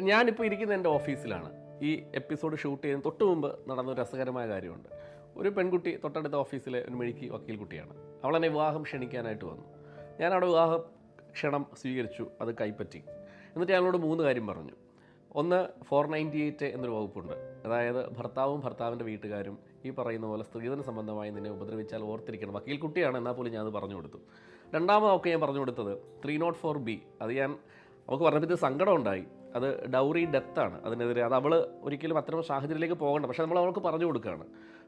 ഞാനിപ്പോൾ ഇരിക്കുന്ന എൻ്റെ ഓഫീസിലാണ്. ഈ എപ്പിസോഡ് ഷൂട്ട് ചെയ്യുന്ന തൊട്ട് മുമ്പ് നടന്ന ഒരു രസകരമായ കാര്യമുണ്ട്. ഒരു പെൺകുട്ടി തൊട്ടടുത്ത ഓഫീസിലെ ഒരു മെഴുക്കി വക്കീൽ കുട്ടിയാണ്. അവളെന്നെ വിവാഹം ക്ഷണിക്കാനായിട്ട് വന്നു. ഞാനവിടെ വിവാഹ ക്ഷണം സ്വീകരിച്ചു, അത് കൈപ്പറ്റി. എന്നിട്ട് ഞങ്ങളോട് 3 കാര്യം പറഞ്ഞു. ഒന്ന്, 498 എന്നൊരു വകുപ്പുണ്ട്. അതായത് ഭർത്താവിൻ്റെ വീട്ടുകാരും ഈ പറയുന്ന പോലെ സ്ത്രീധന സംബന്ധമായി നിന്നെ ഉപദ്രവിച്ചാൽ ഓർത്തിരിക്കണം. വക്കീൽ കുട്ടിയാണ്, എന്നാൽ പോലും ഞാനത് പറഞ്ഞു കൊടുത്തു. രണ്ടാമതൊക്കെ ഞാൻ പറഞ്ഞു കൊടുത്തത് 304B. അത് അവൾക്ക് പറഞ്ഞപ്പോൾ ഇത് സങ്കടം ഉണ്ടായി. അത് ഡൗറി ഡെത്താണ് അതിനെതിരെ. അത് അവൾ ഒരിക്കലും അത്തരം സാഹചര്യത്തിലേക്ക് പോകണ്ട, പക്ഷേ നമ്മൾ അവൾക്ക് പറഞ്ഞു കൊടുക്കുകയാണ്.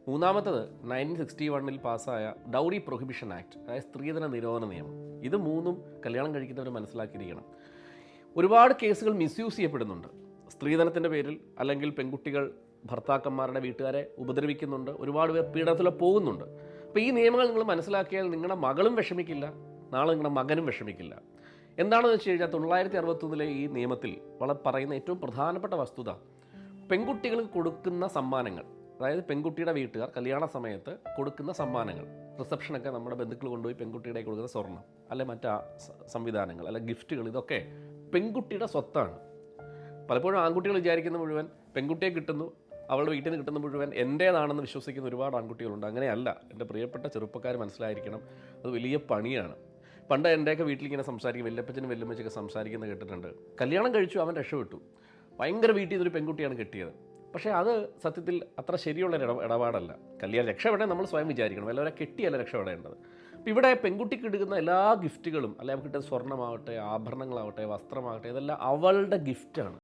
മൂന്നാമത്തത് 1961 പാസ്സായ ഡൗറി പ്രൊഹിബിഷൻ ആക്ട്, അതായത് സ്ത്രീധന നിരോധന നിയമം. ഇത് 3ഉം കല്യാണം കഴിക്കുന്നവർ മനസ്സിലാക്കിയിരിക്കണം. ഒരുപാട് കേസുകൾ മിസ്യൂസ് ചെയ്യപ്പെടുന്നുണ്ട് സ്ത്രീധനത്തിൻ്റെ പേരിൽ. അല്ലെങ്കിൽ പെൺകുട്ടികൾ ഭർത്താക്കന്മാരുടെ വീട്ടുകാരെ ഉപദ്രവിക്കുന്നുണ്ട്, ഒരുപാട് പേർ പീഡനത്തിൽ പോകുന്നുണ്ട്. അപ്പോൾ ഈ നിയമങ്ങൾ നിങ്ങൾ മനസ്സിലാക്കിയാൽ നിങ്ങളുടെ മകളും വിഷമിക്കില്ല, നാളെ നിങ്ങളുടെ മകനും വിഷമിക്കില്ല. എന്താണെന്ന് വെച്ച് കഴിഞ്ഞാൽ 961 ഈ നിയമത്തിൽ പറയുന്ന ഏറ്റവും പ്രധാനപ്പെട്ട വസ്തുത, പെൺകുട്ടികൾക്ക് കൊടുക്കുന്ന സമ്മാനങ്ങൾ, അതായത് പെൺകുട്ടിയുടെ വീട്ടുകാർ കല്യാണ സമയത്ത് കൊടുക്കുന്ന സമ്മാനങ്ങൾ, റിസപ്ഷനൊക്കെ നമ്മുടെ ബന്ധുക്കൾ കൊണ്ടുപോയി പെൺകുട്ടിയുടെ കൊടുക്കുന്ന സ്വർണം അല്ലെ മറ്റാ സംവിധാനങ്ങൾ അല്ലെ ഗിഫ്റ്റുകൾ, ഇതൊക്കെ പെൺകുട്ടിയുടെ സ്വത്താണ്. പലപ്പോഴും ആൺകുട്ടികൾ വിചാരിക്കുന്ന മുഴുവൻ പെൺകുട്ടിയെ കിട്ടുന്നു, അവളുടെ വീട്ടിൽ നിന്ന് കിട്ടുന്ന മുഴുവൻ എൻ്റേതാണെന്ന് വിശ്വസിക്കുന്ന ഒരുപാട് ആൺകുട്ടികളുണ്ട്. അങ്ങനെയല്ല എൻ്റെ പ്രിയപ്പെട്ട ചെറുപ്പക്കാർ മനസ്സിലായിരിക്കണം, അത് വലിയ പണിയാണ്. പണ്ട് എൻ്റെയൊക്കെ വീട്ടിലിങ്ങനെ സംസാരിക്കും, വല്യപ്പച്ചനും വല്യമ്മച്ചൊക്കെ സംസാരിക്കുന്നത് കേട്ടിട്ടുണ്ട്. കല്യാണം കഴിച്ചു, അവൻ രക്ഷപ്പെട്ടു, ഭയങ്കര വീട്ടിൽ നിന്നൊരു പെൺകുട്ടിയാണ് കിട്ടിയത്. പക്ഷേ അത് സത്യത്തിൽ അത്ര ശരിയുള്ളൊരു ഇടപാടല്ല. കല്യാണം രക്ഷപ്പെടാൻ നമ്മൾ സ്വയം വിചാരിക്കണം, എല്ലാവരെ കെട്ടിയല്ല രക്ഷപ്പെടേണ്ടത്. അപ്പോൾ ഇവിടെ പെൺകുട്ടിക്ക് എടുക്കുന്ന എല്ലാ ഗിഫ്റ്റുകളും, അല്ലെങ്കിൽ അവർക്ക് കിട്ടുന്ന സ്വർണ്ണമാവട്ടെ, ആഭരണങ്ങളാവട്ടെ, വസ്ത്രമാവട്ടെ, ഇതെല്ലാം അവളുടെ ഗിഫ്റ്റാണ്.